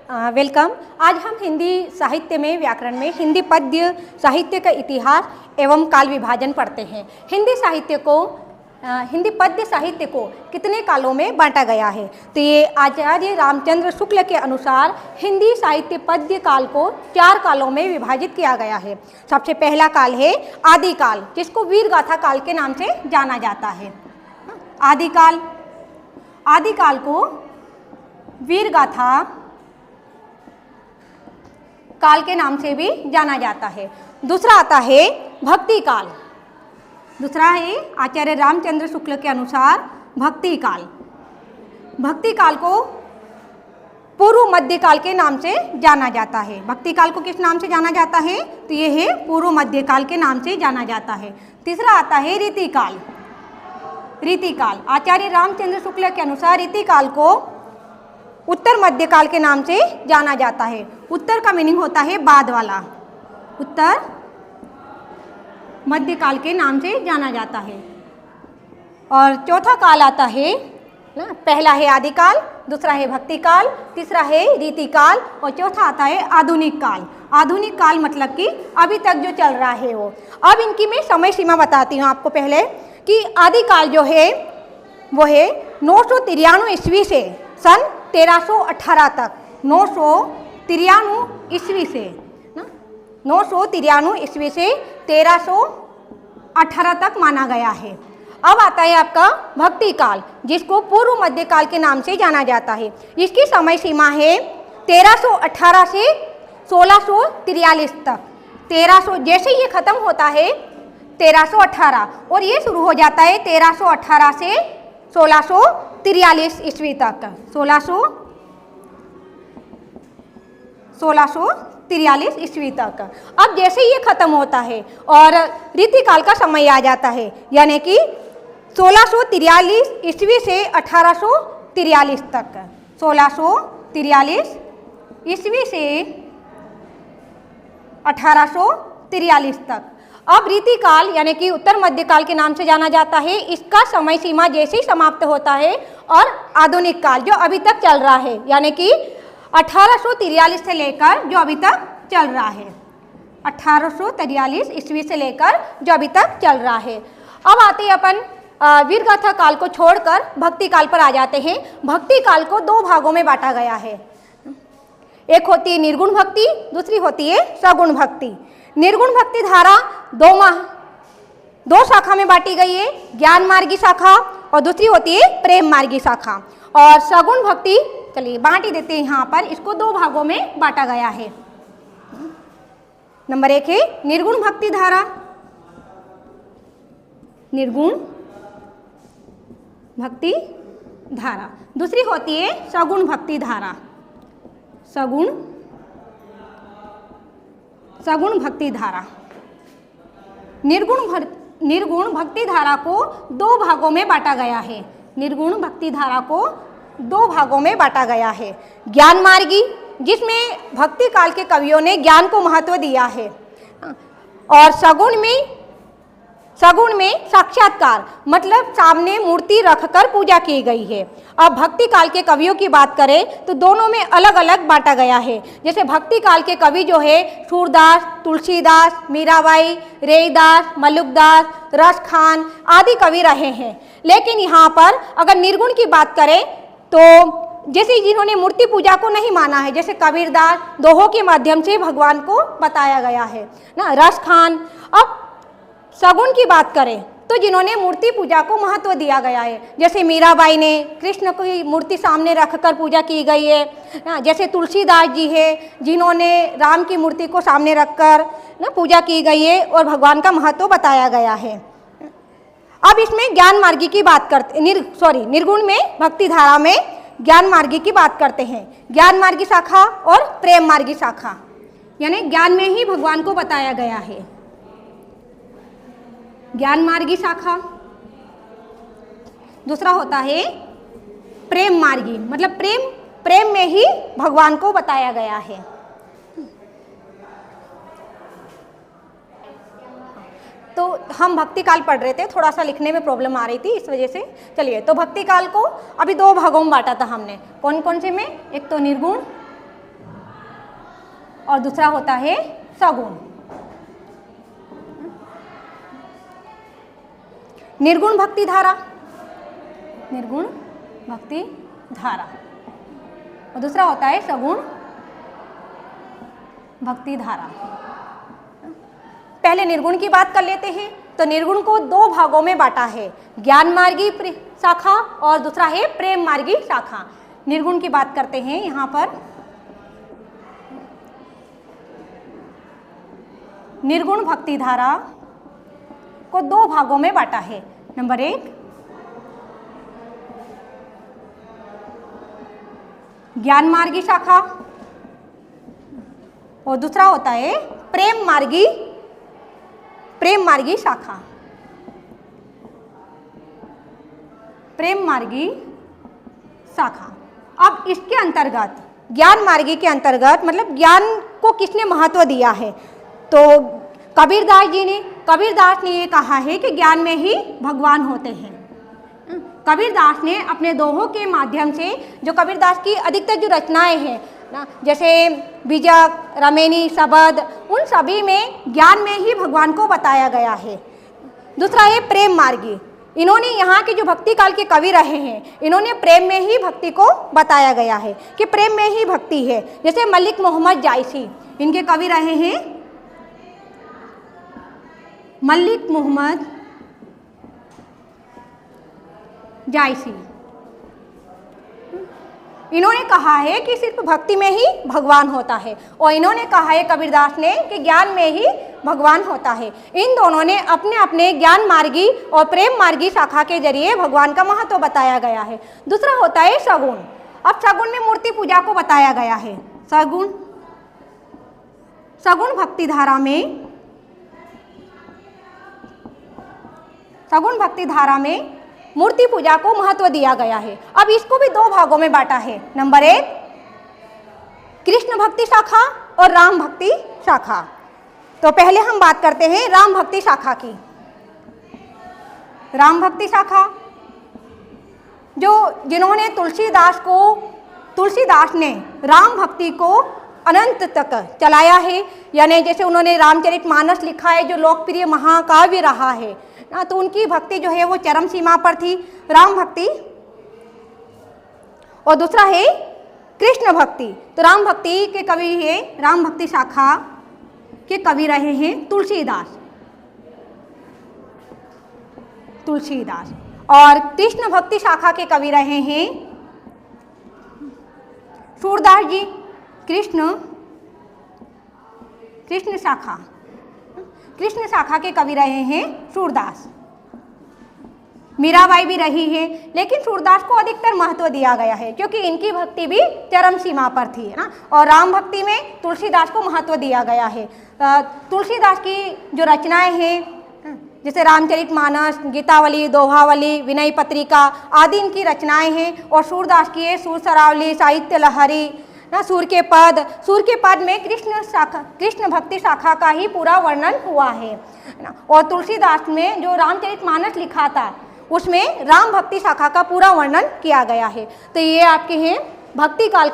Welcome. आज हम हिंदी साहित्य में व्याकरण में हिंदी पद्य साहित्य का इतिहास एवं काल विभाजन पढ़ते हैं। हिंदी पद्य साहित्य को कितने कालों में बांटा गया है? तो ये आचार्य रामचंद्र शुक्ल के अनुसार हिंदी साहित्य पद्य काल को 4 कालों में विभाजित किया गया है। सबसे पहला काल है आदिकाल, जिसको वीरगाथा काल के नाम से जाना जाता है। आदिकाल को वीरगाथा काल के नाम से भी जाना जाता है। दूसरा आता है भक्ति काल। दूसरा है आचार्य रामचंद्र शुक्ल के अनुसार भक्ति काल। भक्ति काल को पूर्व मध्य काल के नाम से जाना जाता है। भक्ति काल को किस नाम से जाना जाता है? तो ये है पूर्व मध्य काल के नाम से जाना जाता है। तीसरा आता है रीतिकाल। रीतिकाल आचार्य रामचंद्र शुक्ल के अनुसार रीतिकाल को उत्तर मध्यकाल के नाम से जाना जाता है। उत्तर का मीनिंग होता है बाद वाला। उत्तर मध्यकाल के नाम से जाना जाता है। और चौथा काल आता है ना, पहला है आदिकाल, दूसरा है भक्ति काल, तीसरा है रीतिकाल और चौथा आता है आधुनिक काल। आधुनिक काल मतलब कि अभी तक जो चल रहा है वो। अब इनकी मैं समय सीमा बताती हूँ आपको पहले कि आदिकाल जो है वो है 993 ईस्वी से सन 1318 तक। 993 ईस्वी से ना, 993 ईस्वी से 1318 तक माना गया है। अब आता है आपका भक्ति काल, जिसको पूर्व मध्य काल के नाम से जाना जाता है। इसकी समय सीमा है 1318 से 1643 तक। 1300 जैसे ये खत्म होता है 1318 और ये शुरू हो जाता है 1318 से 1643 ईस्वी तक। 1643 ईस्वी तक। अब जैसे ये खत्म होता है और रीतिकाल का समय आ जाता है, यानी कि 1643 ईस्वी से 1843 तक। 1643 ईस्वी से 1843 तक। अब रीतिकाल यानी कि उत्तर मध्यकाल के नाम से जाना जाता है। इसका समय सीमा जैसे ही समाप्त होता है और आधुनिक काल जो अभी तक चल रहा है, यानी कि 1843 से लेकर जो अभी तक चल रहा है। 1843 ईस्वी से लेकर जो अभी तक चल रहा है। अब आते हैं अपन वीरगाथा काल को छोड़कर भक्ति काल पर आ जाते हैं। भक्ति काल को 2 भागों में बांटा गया है। एक होती है निर्गुण भक्ति, दूसरी होती है सगुण भक्ति। निर्गुण भक्ति धारा 2 शाखा में बांटी गई है, ज्ञान मार्गी शाखा और दूसरी होती है प्रेम मार्गी शाखा। और सगुण भक्ति चलिए बांट ही देते हैं। यहाँ पर इसको 2 भागों में बांटा गया है। नंबर 1 है निर्गुण भक्ति धारा। निर्गुण भक्ति धारा। दूसरी होती है सगुण भक्ति धारा। सगुण भक्ति धारा। निर्गुण भक्ति धारा को 2 भागों में बांटा गया है। निर्गुण भक्ति धारा को 2 भागों में बांटा गया है। ज्ञान मार्गी, जिसमें भक्ति काल के कवियों ने ज्ञान को महत्व दिया है। और सगुण में साक्षात्कार मतलब सामने मूर्ति रखकर पूजा की गई है। अब भक्ति काल के कवियों की बात करें तो दोनों में अलग अलग बांटा गया है। जैसे भक्ति काल के कवि जो है सूरदास, तुलसीदास, मीराबाई, रैदास, मल्लुकदास, रसखान आदि कवि रहे हैं। लेकिन यहाँ पर अगर निर्गुण की बात करें तो जैसे जिन्होंने मूर्ति पूजा को नहीं माना है, जैसे कबीरदास, दोहों के माध्यम से भगवान को बताया गया है ना, रसखान। अब सगुण की बात करें तो जिन्होंने मूर्ति पूजा को महत्व दिया गया है, जैसे मीराबाई ने कृष्ण की मूर्ति सामने रखकर पूजा की गई है ना, जैसे तुलसीदास जी है जिन्होंने राम की मूर्ति को सामने रखकर ना पूजा की गई है और भगवान का महत्व बताया गया है। अब इसमें ज्ञान मार्गी की बात करते निर्गुण में भक्ति धारा में ज्ञान मार्गी की बात करते हैं। ज्ञान मार्गी शाखा और प्रेम मार्गी शाखा, यानी ज्ञान में ही भगवान को बताया गया है। ज्ञान मार्गी शाखा। दूसरा होता है प्रेम मार्गी, मतलब प्रेम में ही भगवान को बताया गया है। तो हम भक्ति काल पढ़ रहे थे, थोड़ा सा लिखने में प्रॉब्लम आ रही थी इस वजह से। चलिए, तो भक्ति काल को अभी 2 भागों में बांटा था हमने। कौन कौन से में? एक तो निर्गुण और दूसरा होता है सगुण। निर्गुण भक्ति धारा, निर्गुण भक्ति धारा, और दूसरा होता है सगुण भक्ति धारा। पहले निर्गुण की बात कर लेते हैं। तो निर्गुण को दो भागों में बांटा है, ज्ञान मार्गी शाखा और दूसरा है प्रेम मार्गी शाखा। निर्गुण की बात करते हैं यहाँ पर। निर्गुण भक्ति धारा को दो भागों में बांटा है। नंबर 1 ज्ञान मार्गी शाखा और दूसरा होता है प्रेम मार्गी शाखा। प्रेम मार्गी शाखा। अब इसके अंतर्गत ज्ञान मार्गी के अंतर्गत मतलब ज्ञान को किसने महत्व दिया है, तो कबीरदास ने ये कहा है कि ज्ञान में ही भगवान होते हैं। कबीरदास ने अपने दोहों के माध्यम से, जो कबीरदास की अधिकतर जो रचनाएं हैं ना, जैसे बीजक, रमेनी, शबद, उन सभी में ज्ञान में ही भगवान को बताया गया है। दूसरा है प्रेम मार्गी। इन्होंने यहाँ के जो भक्ति काल के कवि रहे हैं, इन्होंने प्रेम में ही भक्ति को बताया गया है कि प्रेम में ही भक्ति है। जैसे मलिक मोहम्मद जायसी, इनके कवि रहे हैं मलिक मोहम्मद जायसी। इन्होंने कहा है कि सिर्फ भक्ति में ही भगवान होता है, और इन्होंने कहा है कबीरदास ने कि ज्ञान में ही भगवान होता है। इन दोनों ने अपने अपने ज्ञान मार्गी और प्रेम मार्गी शाखा के जरिए भगवान का महत्व बताया गया है। दूसरा होता है सगुण। अब सगुण में मूर्ति पूजा को बताया गया है। सगुण भक्ति धारा में मूर्ति पूजा को महत्व दिया गया है। अब इसको भी दो भागों में बांटा है। नंबर 1 कृष्ण भक्ति शाखा और राम भक्ति शाखा। तो पहले हम बात करते हैं राम भक्ति शाखा की। राम भक्ति शाखा जिन्होंने तुलसीदास ने राम भक्ति को अनंत तक चलाया है, यानी जैसे उन्होंने रामचरितमानस लिखा है जो लोकप्रिय महाकाव्य रहा है, तो उनकी भक्ति जो है वो चरम सीमा पर थी, राम भक्ति। और दूसरा है कृष्ण भक्ति। तो राम भक्ति के कवि है, राम भक्ति शाखा के कवि रहे हैं तुलसीदास, और कृष्ण भक्ति शाखा के कवि रहे हैं सूरदास जी। कृष्ण शाखा के कवि रहे हैं सूरदास। मीराबाई भी रही है, लेकिन सूरदास को अधिकतर महत्व दिया गया है क्योंकि इनकी भक्ति भी चरम सीमा पर थी, है ना। और राम भक्ति में तुलसीदास को महत्व दिया गया है। तुलसीदास की जो रचनाएं हैं जैसे रामचरितमानस, गीतावली, दोहावली, विनय पत्रिका आदि इनकी रचनाएं हैं। और सूरदास की है सूर सरावली, साहित्य लहरी, सूर के पद में कृष्ण भक्ति शाखा का ही पूरा वर्णन हुआ है ना। और तुलसीदास ने जो रामचरितमानस लिखा था उसमें राम भक्ति शाखा का पूरा वर्णन किया गया है। तो ये आपके हैं भक्ति काल